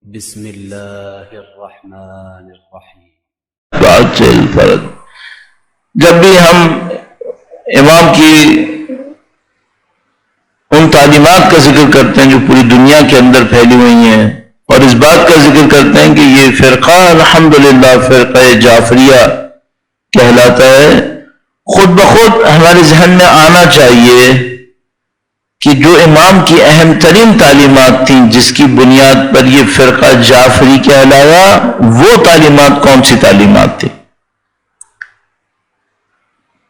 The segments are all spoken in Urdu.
بسم اللہ الرحمن الرحیم۔ بات سے الفرد، جب بھی ہم امام کی ان تعلیمات کا ذکر کرتے ہیں جو پوری دنیا کے اندر پھیلی ہوئی ہیں، اور اس بات کا ذکر کرتے ہیں کہ یہ فرقہ الحمدللہ فرقہ جعفریہ کہلاتا ہے، خود بخود ہمارے ذہن میں آنا چاہیے کہ جو امام کی اہم ترین تعلیمات تھیں جس کی بنیاد پر یہ فرقہ جعفری کہلایا، وہ تعلیمات کون سی تعلیمات تھی؟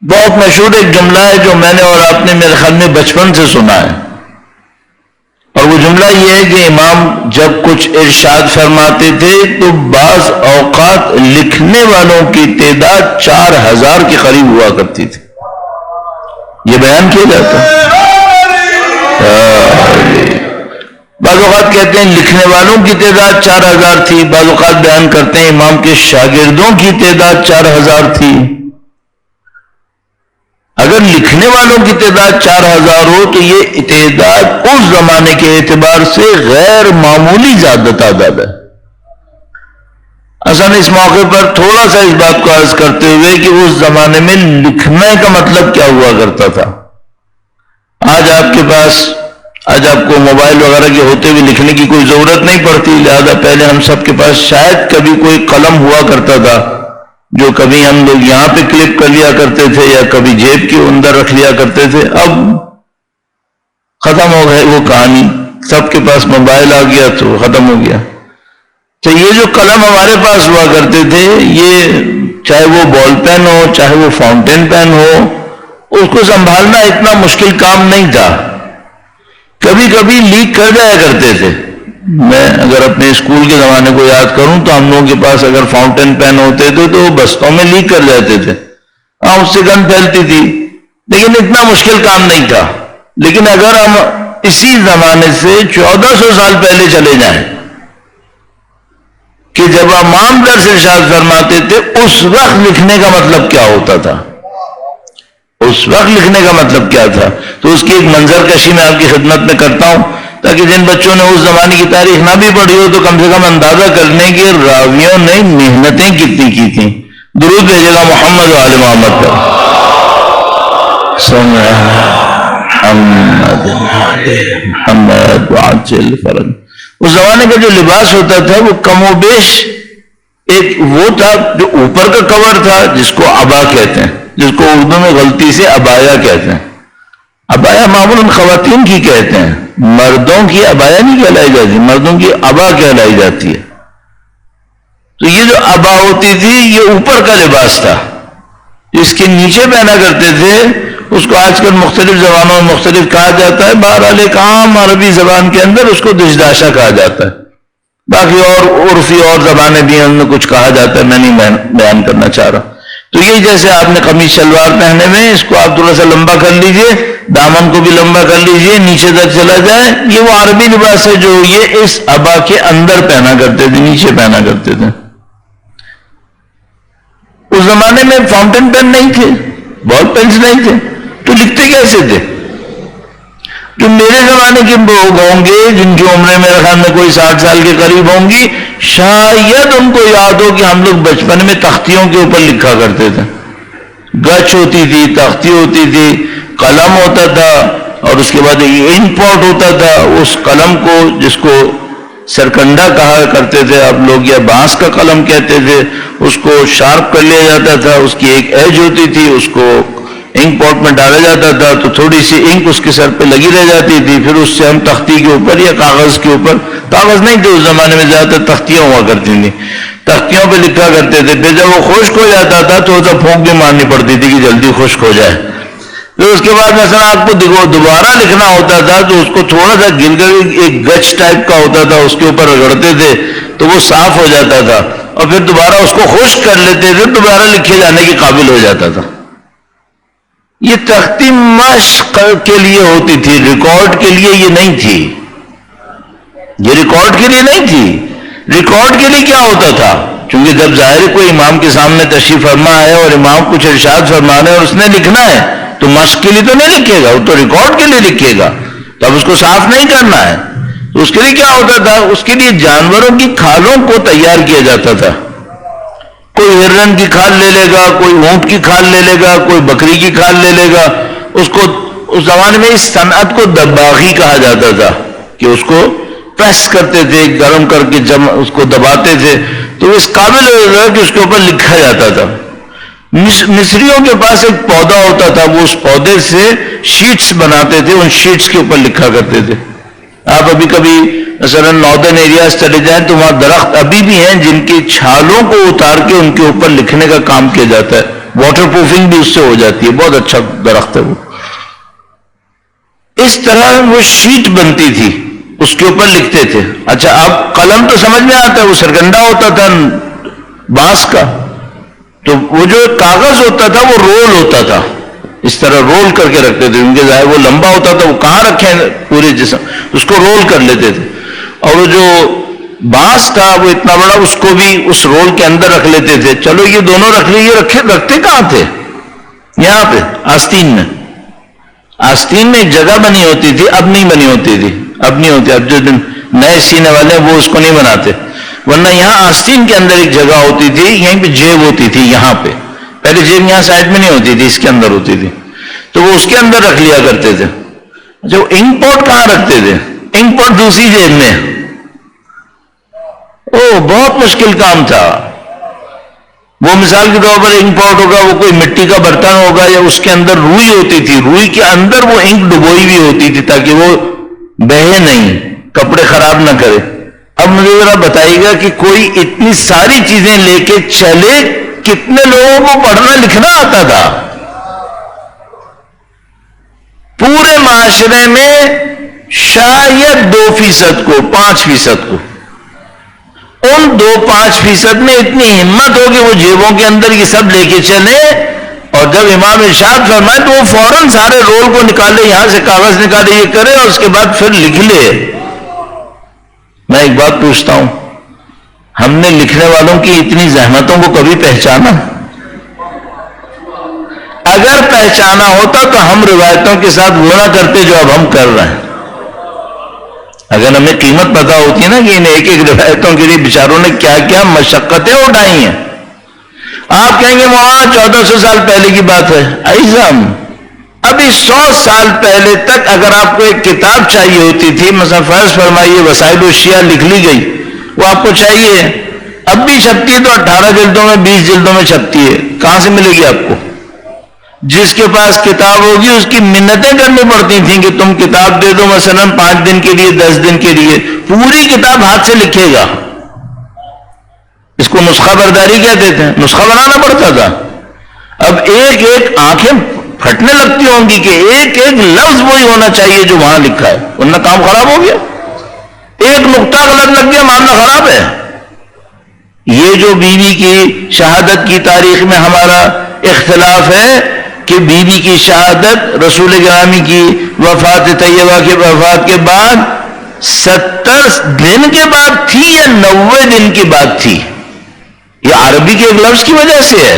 بہت مشہور ایک جملہ ہے جو میں نے اور آپ نے میرے خیال میں بچپن سے سنا ہے، اور وہ جملہ یہ ہے کہ امام جب کچھ ارشاد فرماتے تھے تو بعض اوقات لکھنے والوں کی تعداد 4000 کے قریب ہوا کرتی تھی۔ یہ بیان کیا جاتا ہے۔ بعض اوقات کہتے ہیں لکھنے والوں کی تعداد 4000 تھی، بعض اوقات بیان کرتے ہیں امام کے شاگردوں کی تعداد 4000 تھی۔ اگر لکھنے والوں کی تعداد 4000 ہو تو یہ تعداد اس زمانے کے اعتبار سے غیر معمولی زیادہ تعداد ہے۔ اصل اس موقع پر تھوڑا سا اس بات کو عرض کرتے ہوئے کہ اس زمانے میں لکھنے کا مطلب کیا ہوا کرتا تھا۔ آج آپ کو موبائل وغیرہ کے ہوتے ہوئے لکھنے کی کوئی ضرورت نہیں پڑتی، لہذا پہلے ہم سب کے پاس شاید کبھی کوئی قلم ہوا کرتا تھا جو کبھی ہم لوگ یہاں پہ کلپ کر لیا کرتے تھے یا کبھی جیب کے اندر رکھ لیا کرتے تھے۔ اب ختم ہو گئی وہ کہانی، سب کے پاس موبائل آ گیا تو ختم ہو گیا۔ تو یہ جو قلم ہمارے پاس ہوا کرتے تھے، یہ چاہے وہ بال پین ہو چاہے وہ فاؤنٹین پین ہو، اس کو سنبھالنا اتنا مشکل کام نہیں تھا، کبھی کبھی لیک کر جایا کرتے تھے۔ میں اگر اپنے اسکول کے زمانے کو یاد کروں تو ہم لوگوں کے پاس اگر فاؤنٹین پین ہوتے تھے تو وہ بستوں میں لیک کر جاتے تھے، اس سے گند پھیلتی تھی، لیکن اتنا مشکل کام نہیں تھا۔ لیکن اگر ہم اسی زمانے سے 1400 سال پہلے چلے جائیں کہ جب امام درس ارشاد فرماتے تھے، اس وقت لکھنے کا مطلب کیا ہوتا تھا، اس وقت لکھنے کا مطلب کیا تھا، تو اس کی ایک منظر کشی میں آپ کی خدمت میں کرتا ہوں تاکہ جن بچوں نے اس زمانے کی تاریخ نہ بھی پڑھی ہو تو کم سے کم اندازہ کرنے کے راویوں نے محنتیں کتنی کی تھیں۔ درود بھیجے گا محمد و آل محمد پر۔ محمد وعجل فرج۔ اس زمانے کا جو لباس ہوتا تھا وہ کم و بیش ایک وہ تھا جو اوپر کا کور تھا جس کو عبا کہتے ہیں، جس کو اردو میں غلطی سے عبایا کہتے ہیں۔ عبایا معمولاً خواتین کی کہتے ہیں، مردوں کی عبایا نہیں کہلائی جاتی، مردوں کی عبا کہلائی جاتی ہے۔ تو یہ جو عبا ہوتی تھی یہ اوپر کا لباس تھا، جس کے نیچے پہنا کرتے تھے، اس کو آج کل مختلف زبانوں میں مختلف کہا جاتا ہے، بہرحال ایک عام عربی زبان کے اندر اس کو دشداشا کہا جاتا ہے، باقی اور عرفی اور زبانیں بھی ان میں کچھ کہا جاتا ہے، میں نہیں بیان کرنا چاہ رہا۔ تو یہ جیسے آپ نے قمیص شلوار پہنے میں، اس کو آپ تھوڑا سا لمبا کر لیجئے، دامن کو بھی لمبا کر لیجئے، نیچے تک چلا جائے، یہ وہ عربی لباس ہے جو یہ اس عبا کے اندر پہنا کرتے تھے، نیچے پہنا کرتے تھے۔ اس زمانے میں فاؤنٹین پین نہیں تھے، بال پینس نہیں تھے، تو لکھتے کیسے تھے؟ جو میرے زمانے کے لوگ ہوں گے جن کی عمریں میرے خیال میں کوئی 60 سال کے قریب ہوں گی، شاید ان کو یاد ہو کہ ہم لوگ بچپن میں تختیوں کے اوپر لکھا کرتے تھے، گچ ہوتی تھی، تختی ہوتی تھی، قلم ہوتا تھا، اور اس کے بعد انک پاٹ ہوتا تھا۔ اس قلم کو جس کو سرکنڈا کہا کرتے تھے آپ لوگ، یا بانس کا قلم کہتے تھے، اس کو شارپ کر لیا جاتا تھا، اس کی ایک ایج ہوتی تھی، اس کو انک پاٹ میں ڈالا جاتا تھا تو تھوڑی سی انک اس کے سر پہ لگی رہ جاتی تھی، پھر اس سے ہم تختی کے اوپر یا کاغذ کے اوپر، کاغذ نہیں تھے اس زمانے میں، زیادہ تر تختیاں ہوا کرتی تھیں، تختیوں پہ لکھا کرتے تھے۔ پھر جب وہ خشک ہو جاتا تھا تو اسے پھونک بھی مارنی پڑتی تھی کہ جلدی خشک ہو جائے۔ پھر اس کے بعد مثلا آپ کو دوبارہ لکھنا ہوتا تھا تو اس کو تھوڑا سا گر کر ایک گچ ٹائپ کا ہوتا تھا، اس کے اوپر رگڑتے تھے تو وہ صاف ہو جاتا تھا، اور پھر دوبارہ اس کو خشک کر لیتے تھے، دوبارہ لکھے جانے کے قابل ہو جاتا تھا۔ یہ تختی مشق کے لیے ہوتی تھی، ریکارڈ کے لیے یہ نہیں تھی، یہ ریکارڈ کے لیے نہیں تھی۔ ریکارڈ کے لیے کیا ہوتا تھا؟ چونکہ جب ظاہر کوئی امام کے سامنے تشریف فرما ہے اور امام کچھ ارشاد فرما رہے ہیں اور اس نے لکھنا ہے تو مشق کے لیے تو نہیں لکھے گا، وہ تو ریکارڈ کے لیے لکھے گا، تو اب اس کو صاف نہیں کرنا ہے۔ اس کے لیے کیا ہوتا تھا؟ اس کے لیے جانوروں کی کھالوں کو تیار کیا جاتا تھا. کوئی ہرن کی کھال لے لے گا، کوئی اونٹ کی کھال لے لے گا، کوئی بکری کی کھال لے لے گا. اس کو اس زمانے میں اس صنعت کو دباغی کہا جاتا تھا کہ اس کو پریس کرتے تھے، گرم کر کے اس کو دباتے تھے تو اس قابل ہو کہ اس کے اوپر لکھا جاتا تھا. مصریوں کے پاس ایک پودا ہوتا تھا، وہ اس پودے سے شیٹس بناتے تھے، ان شیٹس کے اوپر لکھا کرتے تھے. آپ ابھی کبھی مثلا ناردرن ایریاز چلے جائیں تو وہاں درخت ابھی بھی ہیں جن کی چھالوں کو اتار کے ان کے اوپر لکھنے کا کام کیا جاتا ہے. واٹر پروفنگ بھی اس سے ہو جاتی ہے، بہت اچھا درخت ہے وہ. اس طرح وہ شیٹ بنتی تھی، اس کے اوپر لکھتے تھے. اچھا اب قلم تو سمجھ میں آتا ہے، وہ سرگنڈا ہوتا تھا بانس کا، تو وہ جو کاغذ ہوتا تھا وہ رول ہوتا تھا، اس طرح رول کر کے رکھتے تھے. ان کے ظاہر وہ لمبا ہوتا تھا، وہ کہاں رکھیں پورے جسم، اس کو رول کر لیتے تھے. اور وہ جو بانس تھا وہ اتنا بڑا، اس کو بھی اس رول کے اندر رکھ لیتے تھے. چلو یہ دونوں رکھ لیے، رکھتے کہاں تھے؟ یہاں پہ آستین میں. آستین میں ایک جگہ بنی ہوتی تھی، اب نہیں بنی ہوتی تھی، اب نہیں ہوتی. اب جو نئے سینے والے ہیں وہ اس کو نہیں بناتے، ورنہ یہاں آستین کے اندر ایک جگہ ہوتی تھی، یہیں پہ جیب ہوتی تھی. یہاں پہ پہلے جیب یہاں سائڈ میں نہیں ہوتی تھی، اس کے اندر ہوتی تھی، تو وہ اس کے اندر رکھ لیا کرتے تھے. جو انک پاٹ کہاں رکھتے تھے؟ انک پاٹ دوسری جیب میں. بہت مشکل کام تھا وہ. مثال کے طور پر انک پاٹ ہوگا، وہ کوئی مٹی کا برتن ہوگا یا اس کے اندر روئی ہوتی تھی، روئی کے اندر وہ انک ڈبوئی ہوئی ہوتی تھی تاکہ وہ بہے نہیں، کپڑے خراب نہ کرے. اب مجھے ذرا بتائیے گا کہ کوئی اتنی ساری چیزیں لے کے چلے، کتنے لوگوں کو پڑھنا لکھنا آتا تھا؟ پورے معاشرے میں شاید 2% کو، 5% کو. ان 2-5% میں اتنی ہمت ہو کہ وہ جیبوں کے اندر یہ سب لے کے چلے، اور جب امام ارشاد فرمائے تو وہ فوراً سارے رول کو نکالے، یہاں سے کاغذ نکالے، یہ کرے اور اس کے بعد پھر لکھ لے. میں ایک بات پوچھتا ہوں، ہم نے لکھنے والوں کی اتنی زحمتوں کو کبھی پہچانا؟ اگر پہچانا ہوتا تو ہم روایتوں کے ساتھ وہ نہ کرتے جو اب ہم کر رہے ہیں. اگر ہمیں قیمت پتا ہوتی ہے نا کہ ان ایک ایک روایتوں کے لیے بیچاروں نے کیا کیا مشقتیں اٹھائی ہیں. آپ کہیں گے وہاں 1400 سال پہلے کی بات ہے. عزیزم ابھی 100 سال پہلے تک اگر آپ کو ایک کتاب چاہیے ہوتی تھی، مثلا فرض فرمائیے وسائل الشیعہ لکھ لی گئی، وہ آپ کو چاہیے، اب بھی چھپتی ہے تو 18 جلدوں میں 20 جلدوں میں چھپتی ہے، کہاں سے ملے گی آپ کو؟ جس کے پاس کتاب ہوگی اس کی منتیں کرنی پڑتی تھیں کہ تم کتاب دے دو مثلا 5 دن کے لیے، 10 دن کے لیے. پوری کتاب ہاتھ سے لکھے گا. اس کو نسخہ برداری کہتے تھے، نسخہ بنانا پڑتا تھا. اب ایک ایک آنکھیں پھٹنے لگتی ہوں گی کہ ایک ایک لفظ وہی ہونا چاہیے جو وہاں لکھا ہے، ورنہ کام خراب ہو گیا. ایک نقطہ غلط لگ گیا، معاملہ خراب ہے. یہ جو بیوی کی شہادت کی تاریخ میں ہمارا اختلاف ہے کہ بیوی کی شہادت رسول گرامی کی وفات طیبہ کے وفات کے بعد 70 دن کے بعد تھی یا 90 دن کی بات تھی، یہ عربی کے ایک لفظ کی وجہ سے ہے.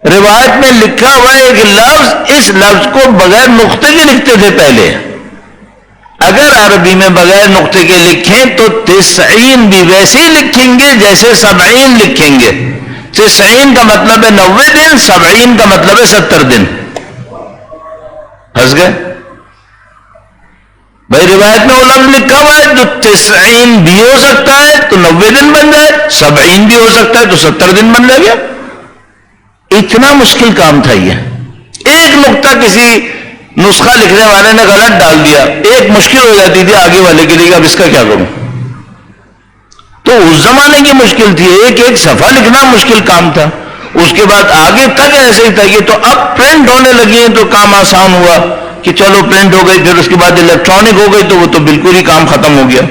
روایت میں لکھا ہوا ایک لفظ، اس لفظ کو بغیر نقطے کے لکھتے تھے پہلے. اگر عربی میں بغیر نقطے کے لکھیں تو 90 بھی ویسے ہی لکھیں گے جیسے 70 لکھیں گے. 90 کا مطلب ہے 90 دن، 70 کا مطلب ہے 70 دن. ہنس گئے بھائی. روایت میں وہ لفظ لکھا ہوا ہے جو 90 بھی ہو سکتا ہے تو 90 دن بن جائے، 70 بھی ہو سکتا ہے تو 70 دن بن جائے گا. اتنا مشکل کام تھا یہ. ایک نقطہ کسی نسخہ لکھنے والے نے غلط ڈال دیا، ایک مشکل ہو جاتی تھی آگے والے کے لیے، اب اس کا کیا کروں. تو اس زمانے کی مشکل تھی، ایک ایک صفحہ لکھنا مشکل کام تھا. اس کے بعد آگے تک ایسے ہی تھا. یہ تو اب پرنٹ ہونے لگی ہیں تو کام آسان ہوا کہ چلو پرنٹ ہو گئی، پھر اس کے بعد الیکٹرانک ہو گئی تو وہ تو بالکل ہی کام ختم ہو گیا.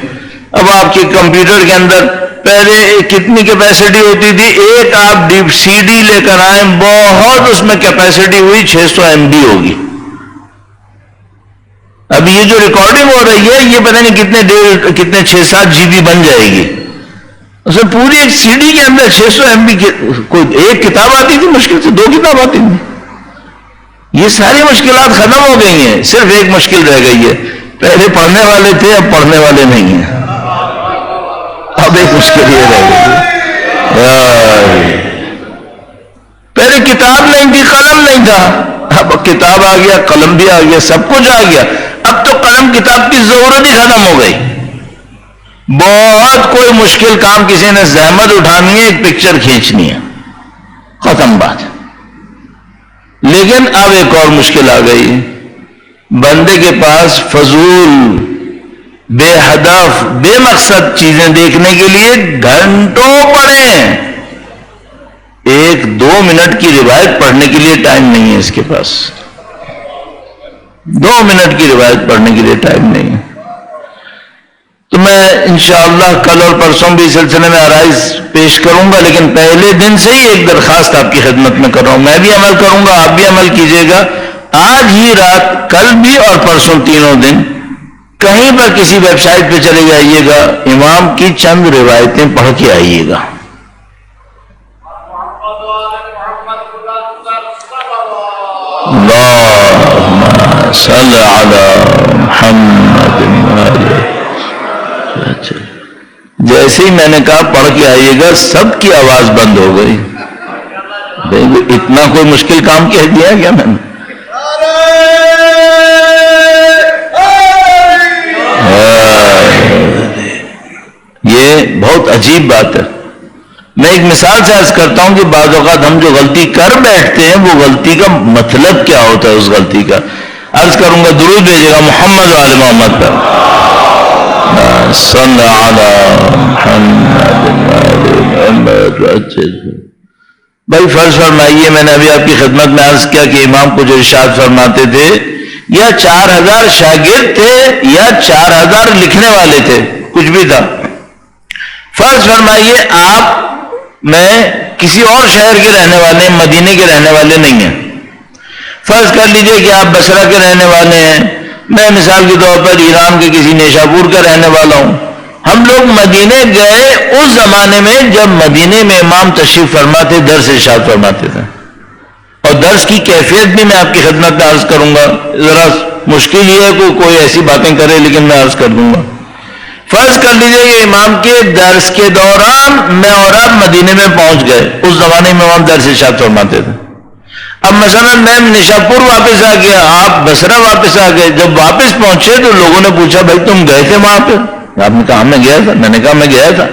اب آپ کے کمپیوٹر کے اندر پہلے کتنی کیپیسٹی ہوتی تھی، ایک آپ سی ڈی لے کر آئیں، بہت اس میں کیپیسٹی ہوئی 600 MB ہوگی. اب یہ جو ریکارڈنگ ہو رہی ہے یہ پتہ نہیں کتنے 6-7 GB بن جائے گی. اس میں پوری ایک سی ڈی کے اندر 600 MB کوئی ایک کتاب آتی تھی، مشکل سے 2 کتاب آتی تھی. یہ ساری مشکلات ختم ہو گئی ہیں، صرف ایک مشکل رہ گئی ہے پہلے پڑھنے والے تھے، اب پڑھنے والے نہیں ہیں. اب ایک مشکل یہ رہ گئی. پہلے کتاب نہیں تھی، قلم نہیں تھا. اب کتاب آ گیا، قلم بھی آ گیا، سب کچھ آ گیا. اب تو قلم کتاب کی ضرورت ہی ختم ہو گئی. بہت کوئی مشکل کام کسی نے زحمت اٹھانی ہے، ایک پکچر کھینچنی ہے، ختم بات. لیکن اب ایک اور مشکل آ گئی. بندے کے پاس فضول، بے ہدف، بے مقصد چیزیں دیکھنے کے لیے گھنٹوں پڑھیں، 1-2 منٹ کی روایت پڑھنے کے لیے ٹائم نہیں ہے اس کے پاس. 2 منٹ کی روایت پڑھنے کے لیے ٹائم نہیں ہے. تو میں انشاءاللہ کل اور پرسوں بھی سلسلے میں عرائض پیش کروں گا، لیکن پہلے دن سے ہی ایک درخواست آپ کی خدمت میں کر رہا ہوں. میں بھی عمل کروں گا، آپ بھی عمل کیجئے گا. آج ہی رات، کل بھی اور پرسوں، تینوں دن کہیں پر کسی ویب سائٹ پہ چلے جائیے گا، امام کی چند روایتیں پڑھ کے آئیے گا. اللہم صلی علی محمد. جیسے ہی میں نے کہا پڑھ کے آئیے گا، سب کی آواز بند ہو گئی. اتنا کوئی مشکل کام کہہ دیا کیا میں نے؟ یہ بہت عجیب بات ہے. میں ایک مثال سے عرض کرتا ہوں کہ بعض اوقات ہم جو غلطی کر بیٹھتے ہیں، وہ غلطی کا مطلب کیا ہوتا ہے اس غلطی کا. عرض کروں گا، درود بھیجے گا محمد و آل محمد پر. صلی علی محمد. بھائی فرض فرمائیے، میں نے ابھی آپ کی خدمت میں عرض کیا کہ امام کو جو ارشاد فرماتے تھے، یا 4000 شاگرد تھے یا 4000 لکھنے والے تھے، کچھ بھی تھا. فرض فرمائیے آپ میں کسی اور شہر کے رہنے والے ہیں، مدینے کے رہنے والے نہیں ہیں. فرض کر لیجئے کہ آپ بصرہ کے رہنے والے ہیں، میں مثال کے طور پر ایران کے کسی نیشاپور کا رہنے والا ہوں. ہم لوگ مدینے گئے اس زمانے میں جب مدینے میں امام تشریف فرما تھے، درس ارشاد فرماتے تھے. اور درس کی کیفیت بھی میں آپ کی خدمت میں عرض کروں گا. ذرا مشکل یہ ہے کہ کوئی ایسی باتیں کرے، لیکن میں عرض کر دوں گا. فرض کر لیجئے کہ امام کے درس کے دوران میں اور آپ مدینے میں پہنچ گئے. اس زمانے میں امام درس ارشاد فرماتے تھے. اب مثلا میں نشاپور واپس آ گیا، آپ بصرہ واپس آ گئے. جب واپس پہنچے تو لوگوں نے پوچھا، بھائی تم گئے تھے وہاں پہ؟ آپ نے کہا میں گیا تھا. میں نے کہا میں گیا تھا.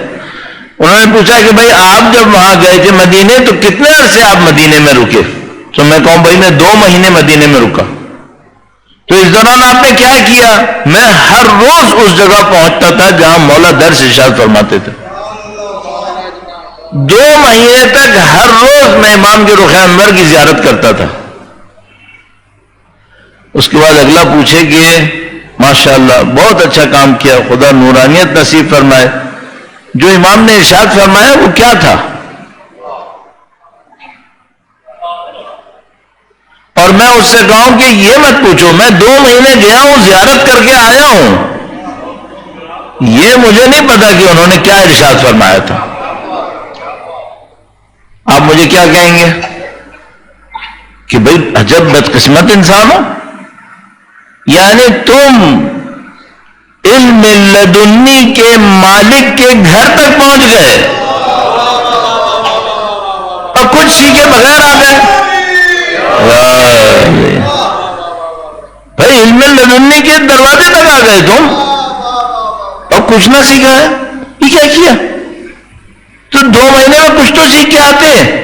انہوں نے پوچھا کہ بھائی آپ جب وہاں گئے تھے مدینے تو کتنے عرصے آپ مدینے میں رکے؟ تو میں کہوں بھائی میں 2 مہینے مدینے میں رکا. تو اس دوران آپ نے کیا کیا؟ میں ہر روز اس جگہ پہنچتا تھا جہاں مولا درس ارشاد فرماتے تھے. 2 مہینے تک ہر روز میں امام کے رخ انور کی زیارت کرتا تھا. اس کے بعد اگلا پوچھے کہ ماشاءاللہ بہت اچھا کام کیا، خدا نورانیت نصیب فرمائے. جو امام نے ارشاد فرمایا وہ کیا تھا؟ اور میں اس سے کہوں کہ یہ مت پوچھو، میں 2 مہینے گیا ہوں، زیارت کر کے آیا ہوں، یہ مجھے نہیں پتا کہ انہوں نے کیا ارشاد فرمایا تھا. آپ مجھے کیا کہیں گے کہ بھئی عجب بدقسمت انسان ہو. یعنی تم علم لدنی کے مالک کے گھر تک پہنچ گئے اور کچھ سیکھے بغیر آ گئے. بھائی علم لدنی کے دروازے تک آ گئے تم اور کچھ نہ سیکھا ہے. یہ کیا کیا؟ تو 2 مہینے میں کچھ تو سیکھ کے آتے ہیں.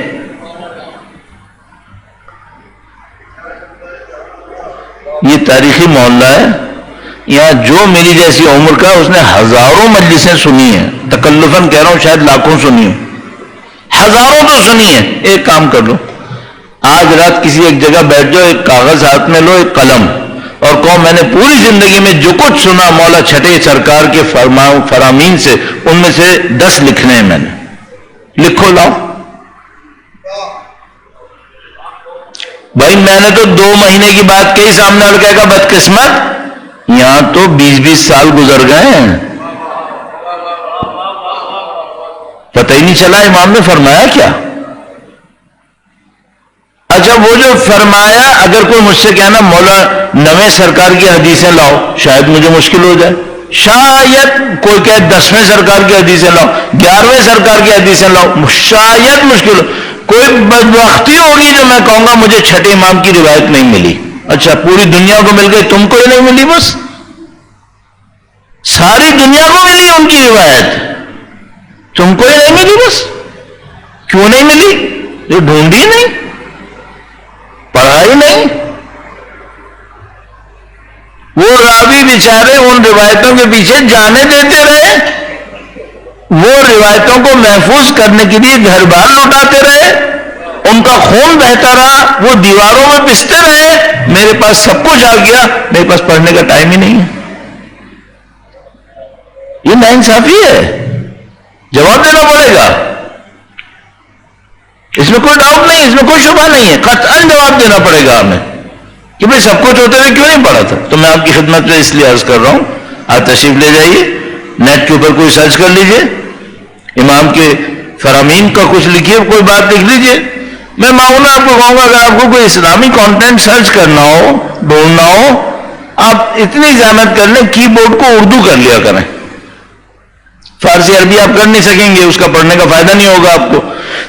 یہ تاریخی محلہ ہے. یہاں جو میری جیسی عمر کا اس نے ہزاروں مجلسیں سنی ہیں، تکلفاً کہہ رہا ہوں شاید لاکھوں سنی ہیں، ہزاروں تو سنی ہیں. ایک کام کر لو، آج رات کسی ایک جگہ بیٹھ جاؤ، ایک کاغذ ہاتھ میں لو، ایک قلم، اور کہو میں نے پوری زندگی میں جو کچھ سنا مولا چھٹے سرکار کے فرامین سے، ان میں سے 10 لکھنے ہیں. میں نے لکھو لاؤ. بھائی میں نے تو 2 مہینے کی بات کہی، سامنے والا کہے گا بدقسمت. یہاں تو 20-20 سال گزر گئے ہیں، پتہ ہی نہیں چلا امام نے فرمایا کیا. اچھا وہ جو فرمایا، اگر کوئی مجھ سے کہنا مولا نویں سرکار کی حدیثیں لاؤ، شاید مجھے مشکل ہو جائے. شاید کوئی کہے 10ویں سرکار کی حدیثیں لاؤ، 11ویں سرکار کی حدیثیں لاؤ، شاید مشکل ہو. کوئی بدبختی ہوگی جو میں کہوں گا مجھے چھٹے امام کی روایت نہیں ملی. اچھا پوری دنیا کو مل گئی، تم کو ہی نہیں ملی؟ بس ساری دنیا کو ملی ان کی روایت، تم کو ہی نہیں ملی. بس کیوں نہیں ملی؟ یہ ڈھونڈی نہیں، پڑھائی نہیں. وہ راوی بیچارے ان روایتوں کے پیچھے جانے دیتے رہے، وہ روایتوں کو محفوظ کرنے کے لیے گھر بار لٹاتے رہے، ان کا خون بہتا رہا، وہ دیواروں میں پستے رہے. میرے پاس سب کچھ آ گیا، میرے پاس پڑھنے کا ٹائم ہی نہیں ہے. یہ ناانصافی ہے، جواب دینا پڑے گا. اس میں کوئی ڈاؤٹ نہیں، اس میں کوئی شبہ نہیں ہے، قطعاً جواب دینا پڑے گا ہمیں کہ بھئی سب کچھ ہوتے ہوئے کیوں نہیں پڑھا تھا. تو میں آپ کی خدمت میں اس لیے عرض کر رہا ہوں، آپ تشریف لے جائیے، نیٹ کے اوپر کوئی سرچ کر لیجئے، امام کے فرامین کا کچھ لکھیے، کوئی بات لکھ لیجئے. میں معمولاً آپ کو کہوں گا اگر آپ کو کوئی اسلامی کانٹینٹ سرچ کرنا ہو، ڈھونڈنا ہو، آپ اتنی زحمت کر لیں کی بورڈ کو اردو کر لیا کریں. فارسی عربی آپ کر نہیں سکیں گے، اس کا پڑھنے کا فائدہ نہیں ہوگا آپ کو.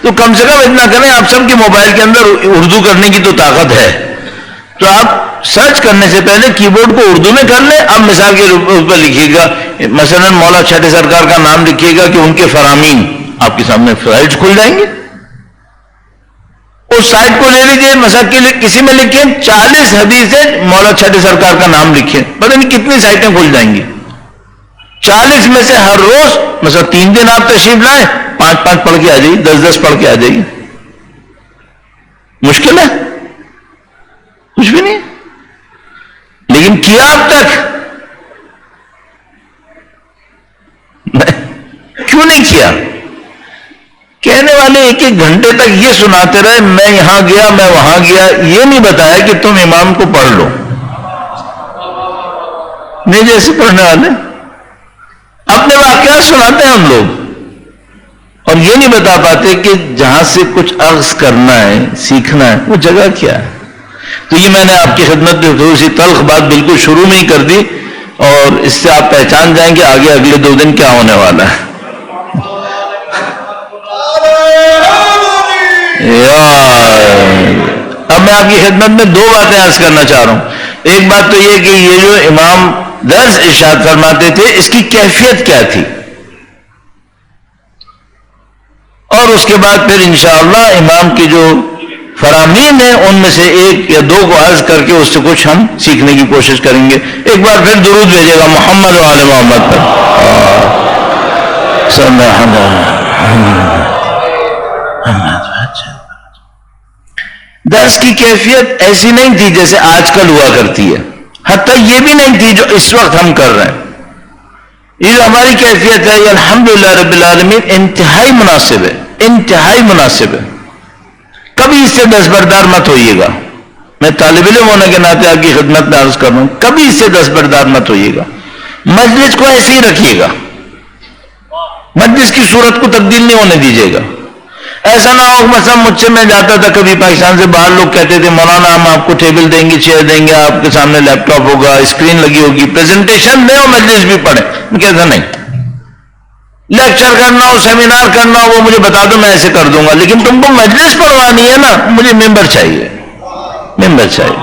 تو کم سے کم اتنا کریں، آپ سب کے موبائل کے اندر اردو کرنے کی تو طاقت ہے، تو آپ سرچ کرنے سے پہلے کی بورڈ کو اردو میں کر لیں. آپ مثال کے اوپر لکھیے گا مثلا مولا چھٹے سرکار کا نام لکھیے گا کہ ان کے فرامین، آپ کے سامنے سائٹس کھل جائیں گے. اس سائٹ کو لے لیجیے، مثلا کسی میں لکھیں 40 حدیثیں مولا چھٹے سرکار کا نام لکھیں، پتہ نہیں کتنی سائٹیں کھل جائیں گی. 40 میں سے ہر روز مثلا 3 دن آپ تشریف لائیں، 5 پڑھ کے آ جائیے، 10 پڑھ کے آ جائیے. مشکل ہے؟ کچھ بھی نہیں. لیکن کیا اب تک؟ کیوں نہیں کیا؟ کہنے والے ایک گھنٹے تک یہ سناتے رہے، میں یہاں گیا، میں وہاں گیا، یہ نہیں بتایا کہ تم امام کو پڑھ لو. نہیں جیسے پڑھنے والے اپنے واقعات سناتے ہیں ہم لوگ، اور یہ نہیں بتا پاتے کہ جہاں سے کچھ عرض کرنا ہے، سیکھنا ہے، وہ جگہ کیا ہے. تو یہ میں نے آپ کی خدمت میں تھوڑی سی تلخ بات بالکل شروع میں ہی کر دی، اور اس سے آپ پہچان جائیں کہ آگے اگلے 2 دن کیا ہونے والا ہے. اب میں آپ کی خدمت میں 2 باتیں عرض کرنا چاہ رہا ہوں. ایک بات تو یہ کہ یہ جو امام درس ارشاد فرماتے تھے اس کی کیفیت کیا تھی، اور اس کے بعد پھر انشاءاللہ امام کی جو فرامین ہیں ان میں سے 1 یا 2 کو عرض کر کے اس سے کچھ ہم سیکھنے کی کوشش کریں گے. ایک بار پھر درود بھیجے گا محمد و آل محمد پر. درس کی کیفیت ایسی نہیں تھی جیسے آج کل ہوا کرتی ہے، حتیٰ یہ بھی نہیں تھی جو اس وقت ہم کر رہے ہیں. یہ جو ہماری کیفیت ہے یہ الحمدللہ رب العالمین انتہائی مناسب ہے، انتہائی مناسب ہے. کبھی اس سے دستبردار مت ہوئیے گا. میں طالب علم ہونے کے ناطے آپ کی خدمت میں عرض کر رہا ہوں، کبھی اس سے دستبردار مت ہوئیے گا. مجلس کو ایسے ہی رکھیے گا، مجلس کی صورت کو تبدیل نہیں ہونے دیجیے گا. ایسا نہ ہو مثلا مجھ سے میں جاتا تھا کبھی پاکستان سے باہر، لوگ کہتے تھے مولانا ہم آپ کو ٹیبل دیں گے، چیئر دیں گے، آپ کے سامنے لیپ ٹاپ ہوگا، اسکرین لگی ہوگی، پریزنٹیشن دیں اور مجلس بھی پڑھیں. میں کہتا نہیں، لیکچر کرنا ہو، سیمینار کرنا ہو، وہ مجھے بتا دو میں ایسے کر دوں گا، لیکن تم کو مجلس پڑھوانی ہے نا، مجھے ممبر چاہیے. ممبر چاہیے.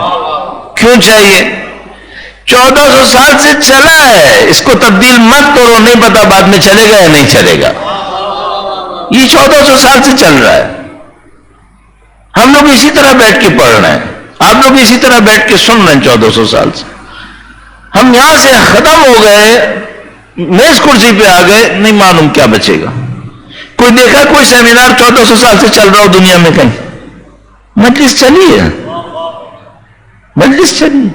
کیوں چاہیے؟ 1400 سال سے چلا ہے، اس کو تبدیل مت کرو. نہیں پتا بعد میں چلے گا یا نہیں چلے گا. یہ 1400 سال سے چل رہا ہے. ہم لوگ اسی طرح بیٹھ کے پڑھ رہے ہیں، آپ لوگ اسی طرح بیٹھ کے سن رہے ہیں 1400 سال سے. ہم یہاں سے ختم ہو گئے، میز کرسی پہ آ گئے، نہیں معلوم کیا بچے گا. کوئی دیکھا کوئی سیمینار 1400 سال سے چل رہا ہو دنیا میں کہیں؟ مجلس چلی ہے، مجلس چلی.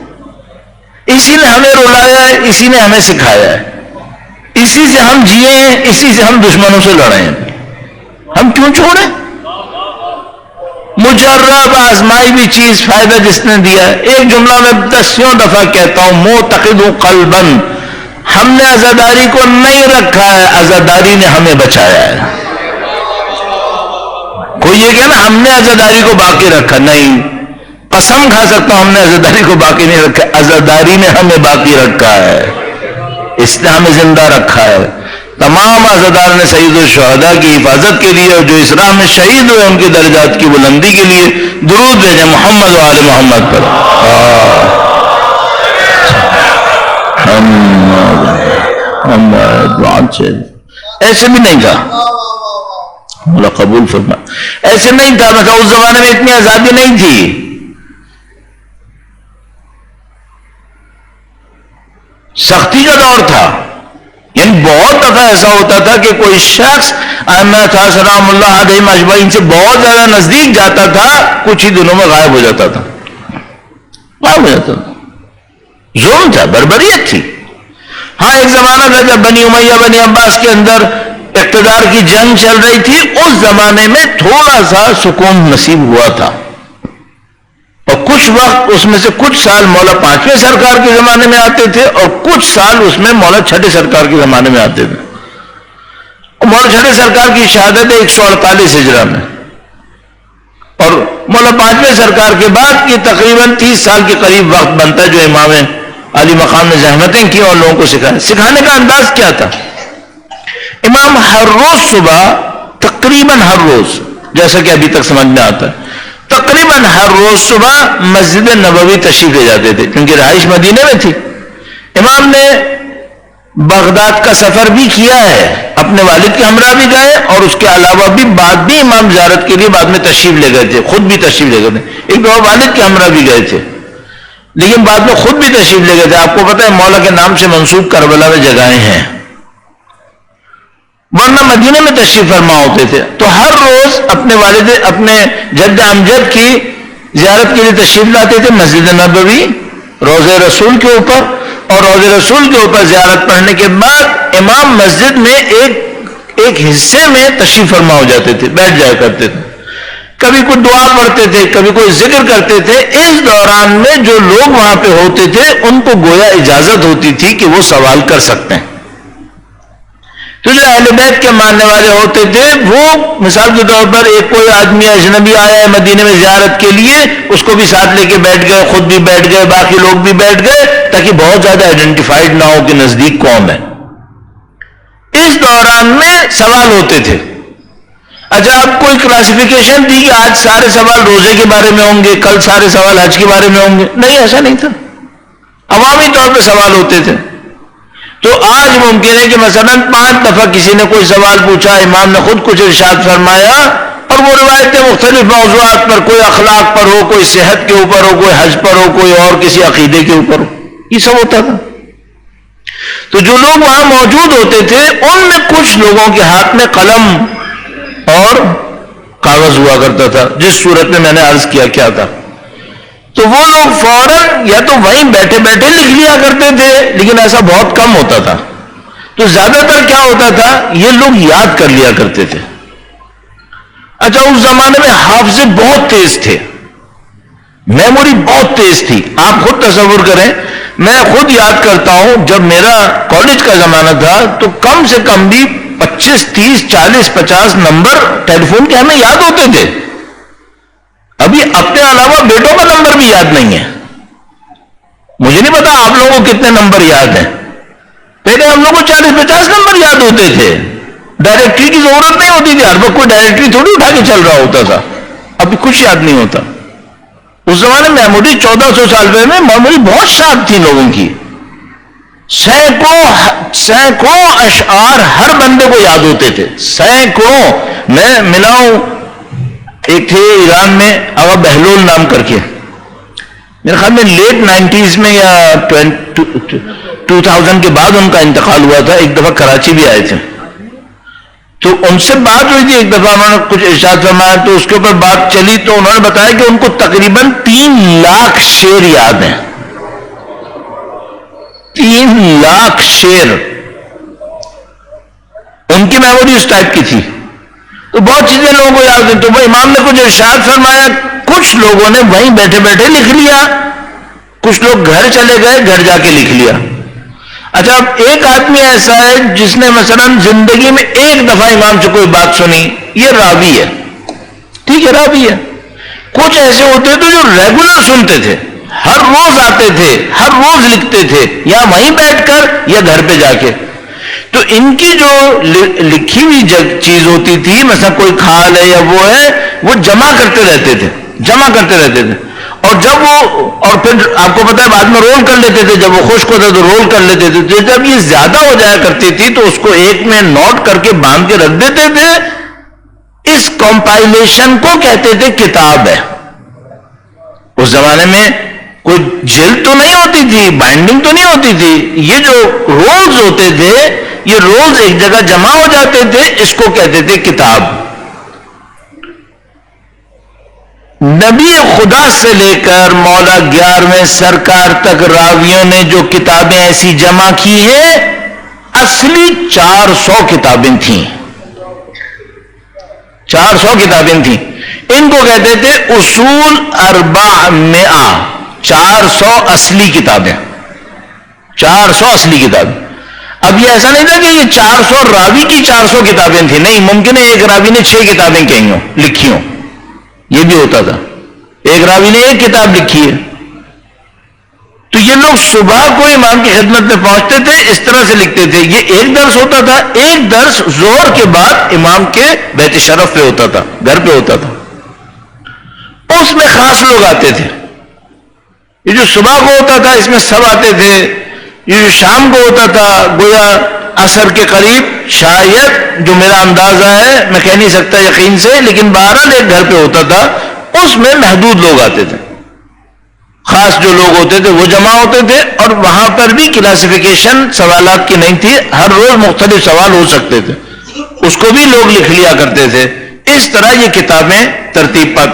اسی نے ہمیں رلایا ہے، اسی نے ہمیں سکھایا ہے، اسی سے ہم جیے ہیں، اسی سے ہم دشمنوں سے لڑے ہیں. ہم کیوں چھوڑیں؟ مجرب آزمائی بھی چیز فائدہ جس نے دیا ہے. ایک جملہ میں 10 دفعہ کہتا ہوں، معتقد قلباً، ہم نے عزاداری کو نہیں رکھا ہے، عزاداری نے ہمیں بچایا ہے. کوئی یہ کہ نا ہم نے عزاداری کو باقی رکھا، نہیں، قسم کھا سکتا ہوں ہم نے عزاداری کو باقی نہیں رکھا، عزاداری نے ہمیں باقی رکھا ہے، اس نے ہمیں زندہ رکھا ہے۔ تمام عزادار نے سید الشہداء کی حفاظت کے لیے اور جو اس راہ میں شہید ہوئے ان کی درجات کی بلندی کے لیے درود بھیجیں محمد و آل محمد پر۔ ایسے بھی نہیں تھا، مولا قبول فرما، ایسے نہیں تھا، مطلب اس زمانے میں اتنی آزادی نہیں تھی، سختی کا دور تھا، یعنی بہت دفعہ ایسا ہوتا تھا کہ کوئی شخص ائمہ سلام اللہ علیہم اجمعین سے بہت زیادہ نزدیک جاتا تھا، کچھ ہی دنوں میں غائب ہو جاتا تھا، ظلم تھا، بربریت تھی۔ ہاں ایک زمانہ تھا جب بنی امیہ بنی عباس کے اندر اقتدار کی جنگ چل رہی تھی، اس زمانے میں تھوڑا سا سکون نصیب ہوا تھا، اور کچھ وقت اس میں سے کچھ سال مولا پانچویں سرکار کے زمانے میں آتے تھے اور کچھ سال اس میں مولا چھٹے سرکار کے زمانے میں آتے تھے۔ مولا چھٹے سرکار کی شہادت ہے 148 ہجرہ میں، اور مولا پانچویں سرکار کے بعد یہ تقریباً 30 سال کے قریب وقت بنتا ہے جو امام علی مقام نے زحمتیں کی اور لوگوں کو سکھانے کا انداز کیا تھا۔ امام ہر روز صبح تقریباً ہر روز، جیسا کہ ابھی تک سمجھ میں آتا ہے، تقریباً ہر روز صبح مسجد نبوی تشریف لے جاتے تھے، کیونکہ رہائش مدینے میں تھی۔ امام نے بغداد کا سفر بھی کیا ہے، اپنے والد کے ہمراہ بھی گئے، اور اس کے علاوہ بھی بعد بھی امام زیارت کے لیے بعد میں تشریف لے گئے تھے، خود بھی تشریف لے گئے تھے، ایک دفعہ والد کے ہمراہ بھی گئے تھے، لیکن بعد میں خود بھی تشریف لے گئے تھے۔ آپ کو پتہ ہے مولا کے نام سے منسوب کربلا میں جگہیں ہیں، ورنہ مدینے میں تشریف فرما ہوتے تھے۔ تو ہر روز اپنے والد اپنے جد امجد کی زیارت کے لیے تشریف لاتے تھے مسجد نبوی روضہ رسول کے اوپر، اور روضہ رسول کے اوپر زیارت پڑھنے کے بعد امام مسجد میں ایک حصے میں تشریف فرما ہو جاتے تھے، بیٹھ جایا کرتے تھے، کبھی کوئی دعا پڑھتے تھے، کبھی کوئی ذکر کرتے تھے۔ اس دوران میں جو لوگ وہاں پہ ہوتے تھے ان کو گویا اجازت ہوتی تھی کہ وہ سوال کر سکتے ہیں۔ تو جو اہل بیت کے ماننے والے ہوتے تھے وہ مثال کے طور پر ایک کوئی آدمی اجنبی آیا ہے مدینے میں زیارت کے لیے، اس کو بھی ساتھ لے کے بیٹھ گئے، خود بھی بیٹھ گئے، باقی لوگ بھی بیٹھ گئے، تاکہ بہت زیادہ آئیڈینٹیفائڈ نہ ہو کہ نزدیک کون ہے۔ اس دوران میں سوال ہوتے تھے۔ اچھا اب کوئی کلاسیفیکیشن تھی کہ آج سارے سوال روزے کے بارے میں ہوں گے، کل سارے سوال حج کے بارے میں ہوں گے؟ نہیں، ایسا نہیں تھا، عوامی طور پہ سوال ہوتے تھے۔ تو آج ممکن ہے کہ مثلا 5 دفعہ کسی نے کوئی سوال پوچھا، امام نے خود کچھ ارشاد فرمایا، اور وہ روایتیں مختلف موضوعات پر، کوئی اخلاق پر ہو، کوئی صحت کے اوپر ہو، کوئی حج پر ہو، کوئی اور کسی عقیدے کے اوپر ہو، یہ سب ہوتا تھا۔ تو جو لوگ وہاں موجود ہوتے تھے ان میں کچھ لوگوں کے ہاتھ میں قلم اور کاغذ ہوا کرتا تھا، جس صورت میں نے عرض کیا تھا، تو وہ لوگ فوراً یا تو وہیں بیٹھے بیٹھے لکھ لیا کرتے تھے، لیکن ایسا بہت کم ہوتا تھا۔ تو زیادہ تر کیا ہوتا تھا، یہ لوگ یاد کر لیا کرتے تھے۔ اچھا اس زمانے میں حافظے بہت تیز تھے، میموری بہت تیز تھی۔ آپ خود تصور کریں، میں خود یاد کرتا ہوں جب میرا کالج کا زمانہ تھا تو کم سے کم بھی 25 30 40 50 نمبر ٹیلی فون کے ہمیں یاد ہوتے تھے۔ ابھی اپنے علاوہ بیٹوں کا نمبر بھی یاد نہیں ہے، مجھے نہیں پتا آپ لوگوں کو کتنے نمبر یاد ہیں۔ پہلے ہم لوگوں کو 40-50 نمبر یاد ہوتے تھے، ڈائریکٹری کی ضرورت نہیں ہوتی تھی، ہر وقت کوئی ڈائریکٹری تھوڑی اٹھا کے چل رہا ہوتا تھا، ابھی کچھ یاد نہیں ہوتا۔ اس زمانے میں میموری 1400 سال پہلے میں میموری بہت شارپ تھی لوگوں کی، سینکڑوں اشعار ہر بندے کو یاد ہوتے تھے، سینکڑوں۔ میں ملا ہوں، ایک تھے ایران میں آغا بہلول نام کر کے، میرے خیال میں لیٹ 90s میں یا 2000 کے بعد ان کا انتقال ہوا تھا، ایک دفعہ کراچی بھی آئے تھے، تو ان سے بات ہوئی تھی، ایک دفعہ انہوں نے کچھ ارشاد فرمایا تو اس کے اوپر بات چلی، تو انہوں نے بتایا کہ ان کو تقریباً 3 لاکھ شعر یاد ہیں، 3 لاکھ شعر، ان کی میموری اس ٹائپ کی تھی۔ تو بہت چیزیں لوگوں کو یاد ہوتی، تو وہ امام نے کچھ ارشاد فرمایا، کچھ لوگوں نے وہیں بیٹھے بیٹھے لکھ لیا، کچھ لوگ گھر چلے گئے، گھر جا کے لکھ لیا۔ اچھا اب ایک آدمی ایسا ہے جس نے مثلا زندگی میں ایک دفعہ امام سے کوئی بات سنی، یہ راوی ہے، ٹھیک ہے راوی ہے. کچھ ایسے ہوتے تھے جو ریگولر سنتے تھے, ہر روز آتے تھے, ہر روز لکھتے تھے, یا وہیں بیٹھ کر یا گھر پہ جا کے. تو ان کی جو لکھی ہوئی چیز ہوتی تھی, مثلا کوئی کھال ہے یا وہ ہے, وہ جمع کرتے رہتے تھے. اور جب وہ, اور پھر آپ کو پتا ہے بعد میں رول کر لیتے تھے, جب وہ خشک ہوتا تو رول کر لیتے تھے. جب یہ زیادہ ہو جایا کرتی تھی تو اس کو ایک میں نوٹ کر کے باندھ کے رکھ دیتے تھے. اس کمپائلیشن کو کہتے تھے کتاب ہے. اس زمانے میں کوئی جلد تو نہیں ہوتی تھی, بائنڈنگ تو نہیں ہوتی تھی. یہ جو رولز ہوتے تھے, یہ رولز ایک جگہ جمع ہو جاتے تھے, اس کو کہتے تھے کتاب. نبی خدا سے لے کر مولا 11ویں سرکار تک راویوں نے جو کتابیں ایسی جمع کی ہیں, اصلی 400 کتابیں تھیں. 400 کتابیں تھیں. ان کو کہتے تھے اصول 400. 400 اصلی کتابیں. 400 اصلی کتابیں. اب یہ ایسا نہیں تھا کہ یہ 400 راوی کی 400 کتابیں تھیں. نہیں, ممکن ہے ایک راوی نے 6 کتابیں کہی ہوں, لکھی ہوں. یہ بھی ہوتا تھا. ایک راوی نے 1 کتاب لکھی ہے. تو یہ لوگ صبح کو امام کی خدمت میں پہنچتے تھے, اس طرح سے لکھتے تھے. یہ ایک درس ہوتا تھا. ایک درس ظہر کے بعد امام کے بیت شرف پہ ہوتا تھا, گھر پہ ہوتا تھا. اس میں خاص لوگ آتے تھے. یہ جو صبح کو ہوتا تھا اس میں سب آتے تھے. یہ جو شام کو ہوتا تھا, گویا عصر کے قریب, شاید جو میرا اندازہ ہے, میں کہہ نہیں سکتا یقین سے, لیکن 12 ایک گھر پہ ہوتا تھا. اس میں محدود لوگ آتے تھے. خاص جو لوگ ہوتے تھے وہ جمع ہوتے تھے. اور وہاں پر بھی کلاسیفیکیشن سوالات کی نہیں تھی, ہر روز مختلف سوال ہو سکتے تھے, اس کو بھی لوگ لکھ لیا کرتے تھے. اس طرح یہ کتابیں ترتیب پاتی.